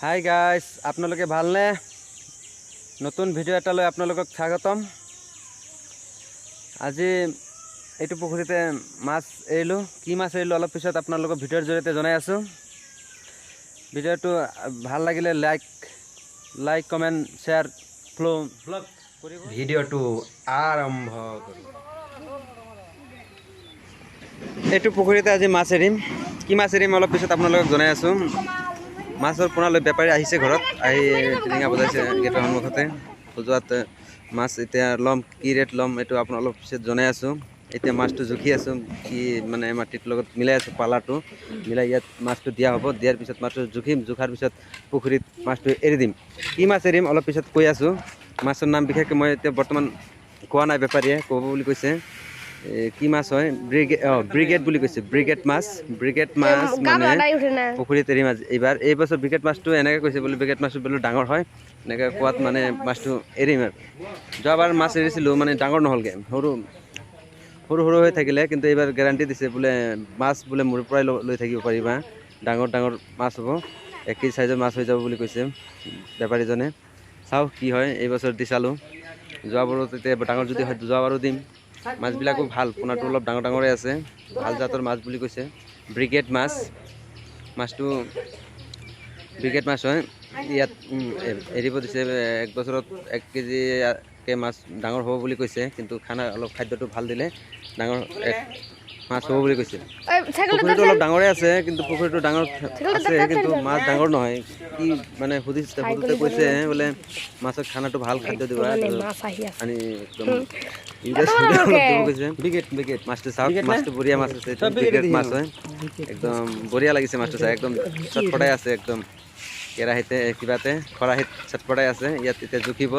Hi guys, আপোনালোকে ভালনে? নতুন ভিডিও এটা লৈ আপোনালোকক স্বাগতম। আজি এইটো পুখুৰীতে মাছ এৰিলোঁ। কি মাছ এৰিলোঁ অলপ পিছত আপোনালোকক ভিডিঅ'ৰ জৰিয়তে জনাই আছোঁ। ভিডিঅ'টো ভাল লাগিলে লাইক কমেণ্ট শ্বেয়াৰ ব্লগ কৰিব। ভিডিঅ'টো আৰম্ভ কৰোঁ। এইটো পুখুৰীতে আজি মাছ এৰিম। কি মাছ এৰিম অলপ পিছত আপোনালোকক জনাই আছোঁ। মাছৰ পোনা লৈ বেপাৰী আহিছে ঘৰত, আহি টিলিঙা বজাইছে গেটৰ সন্মুখতে। খোজোৱাত মাছ এতিয়া ল'ম, কি ৰেট ল'ম এইটো আপোনাক অলপ পিছত জনাই আছোঁ। এতিয়া মাছটো জুখি আছোঁ, কি মানে মাটিৰ লগত মিলাই আছোঁ। পালাটো মিলাই ইয়াত মাছটো দিয়া হ'ব। দিয়াৰ পিছত মাছটো জুখিম, জোখাৰ পিছত পুখুৰীত মাছটো এৰি দিম। কি মাছ এৰিম অলপ পিছত কৈ আছোঁ। মাছৰ নাম বিশেষকৈ মই এতিয়া বৰ্তমান কোৱা নাই, বেপাৰীয়ে ক'ব বুলি কৈছে। কি মাছ হয়? ব্ৰিগেড বুলি কৈছে। ব্ৰিগেড মাছ মানে পুখুৰীত এৰিম আজি। এই বছৰ ব্ৰিগেড মাছটো এনেকৈ কৈছে বোলে, ব্ৰিগেড মাছটো বোলে ডাঙৰ হয়, এনেকৈ কোৱাত মানে মাছটো এৰিম আৰু। যোৱাবাৰ মাছ এৰিছিলোঁ মানে ডাঙৰ নহ'লগৈ, সৰু হৈ থাকিলে। কিন্তু এইবাৰ গেৰাণ্টি দিছে বোলে মাছ বোলে মোৰ পৰাই লৈ থাকিব পাৰিবা, ডাঙৰ মাছ হ'ব, 1 কেজি চাইজৰ মাছ হৈ যাব বুলি কৈছে বেপাৰীজনে। চাওঁ কি হয়, এইবছৰ দি চালোঁ। যোৱাবাৰো তেতিয়া ডাঙৰ যদি হয় যোৱাবাৰো দিম। মাছবিলাকো ভাল, পোনাটো অলপ ডাঙৰে আছে, ভাল জাতৰ মাছ বুলি কৈছে। ব্ৰিগেড মাছটো ব্ৰিগেড মাছ হয়। ইয়াত এৰিব দিছে 1 বছৰত 1 কেজিকৈ মাছ ডাঙৰ হ'ব বুলি কৈছে। কিন্তু খাদ্যটো ভাল দিলে ডাঙৰ মাছ হ'ব বুলি কৈছে। পুখুৰীটো অলপ ডাঙৰে আছে, কিন্তু পুখুৰীটো ডাঙৰ আছে কিন্তু মাছ ডাঙৰ নহয়। কি মানে সুধোতে কৈছে বোলে মাছক খানাটো ভাল খাদ্য দিবা, আনি একদম কৈছে। ব্ৰিগেড মাছটো চাওক, মাছটো বঢ়িয়া মাছ আছে। ব্ৰিগেড মাছ হয়, একদম বঢ়িয়া লাগিছে মাছটো চাই। একদম চটফটাই আছে, একদম খৰাহিত চটফটাই আছে। ইয়াত এতিয়া জুখিব,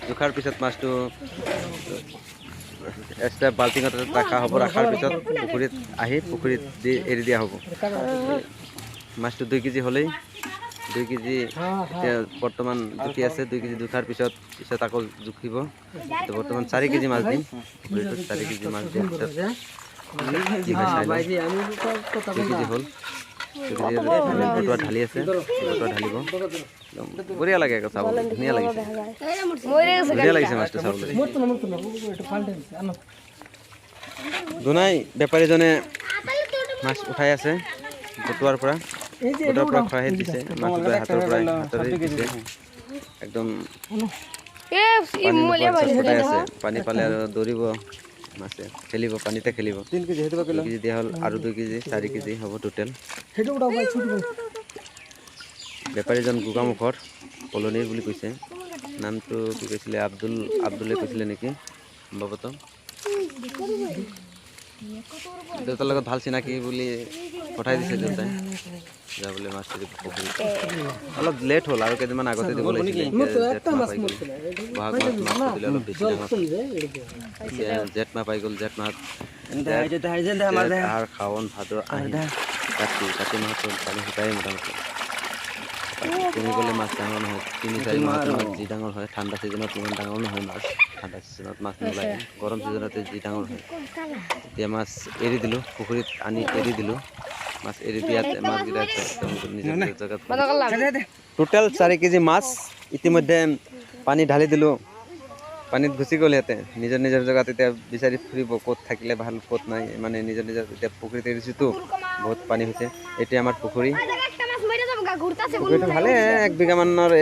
জোখাৰ পিছত মাছটো এক্সট্ৰা বাল্টিঙত ৰখা হ'ব। ৰখাৰ পিছত পুখুৰীত দি এৰি দিয়া হ'ব। মাছটো 2 কেজি হ'লেই, 2 কেজি এতিয়া বৰ্তমান জুখি আছে। 2 কেজি জোখাৰ পিছত আকৌ জুখিব। বৰ্তমান 4 কেজি মাছ দিম পুখুৰীটোত। 4 কেজি মাছ দিয়াৰ পিছত কি হয় চাই লওঁ। 2 কেজি হ'ল, 2 কেজি বটুৱা ঢালি আছে, বটুৱা ঢালিব। একদম বঢ়িয়া লাগে আকৌ চাবলৈ, ধুনীয়া লাগিছে মাছটো চাবলৈ। দুনাই বেপাৰীজনে মাছ উঠাই আছে বটুৱাৰ পৰা খৰাহিত দিছে। মাছটো হাতেৰে দিছে। একদম চটফটাই আছে। পানী পালে আৰু দৌৰিব মাছে, খেলিব, পানীতে খেলিব। 2 কেজি দিয়া হ'ল, আৰু 2 কেজি 4 কেজি হ'ব টোটেল। বেপাৰীজন গোগামুখৰ কলনীৰ বুলি কৈছে। নামটো কি কৈছিলে? আব্দুলে কৈছিলে নেকি সম্ভৱতঃ। দেউতাৰ লগত ভাল চিনাকি বুলি পঠাই দিছে দেউতাই যাবলৈ মাছ ধৰিব পুখুৰীত। অলপ লেট হ'ল, আৰু কেইদিনমান আগতে দিব লাগিছিলে। বহাগ মাহত মাছটো দিলে অলপ বেছি ডাঙৰ। এতিয়া জেঠ মাহ পাই গ'ল। জেঠ মাহত শাওণ ভাদ আহিন কাতি মাহত পানী শুকাই মোটামুটি কমি গ'লে মাছ ডাঙৰ নহয়। 3-4 মাহত মাছ যি ডাঙৰ হয়। ঠাণ্ডা ছিজনত ইমান ডাঙৰ নহয় মাছ। ঠাণ্ডা ছিজনত মাছ নোলায়, গৰম ছিজনতে যি ডাঙৰ হয়। এতিয়া মাছ এৰি দিলোঁ, পুখুৰীত আনি এৰি দিলোঁ। মাছ এৰি দিয়াত মাছকেইটা নিজৰ জেগাত টোটেল 4 কেজি মাছ ইতিমধ্যে পানী ঢালি দিলোঁ। পানীত গুচি গ'ল সিহঁতে নিজৰ জেগাত। এতিয়া বিচাৰি ফুৰিব ক'ত থাকিলে ভাল, ক'ত নাই। মানে নিজৰ এতিয়া পুখুৰীত এৰিছোঁতো, বহুত পানী হৈছে। এতিয়া আমাৰ পুখুৰীটো ভালে 1 বিঘা মানৰ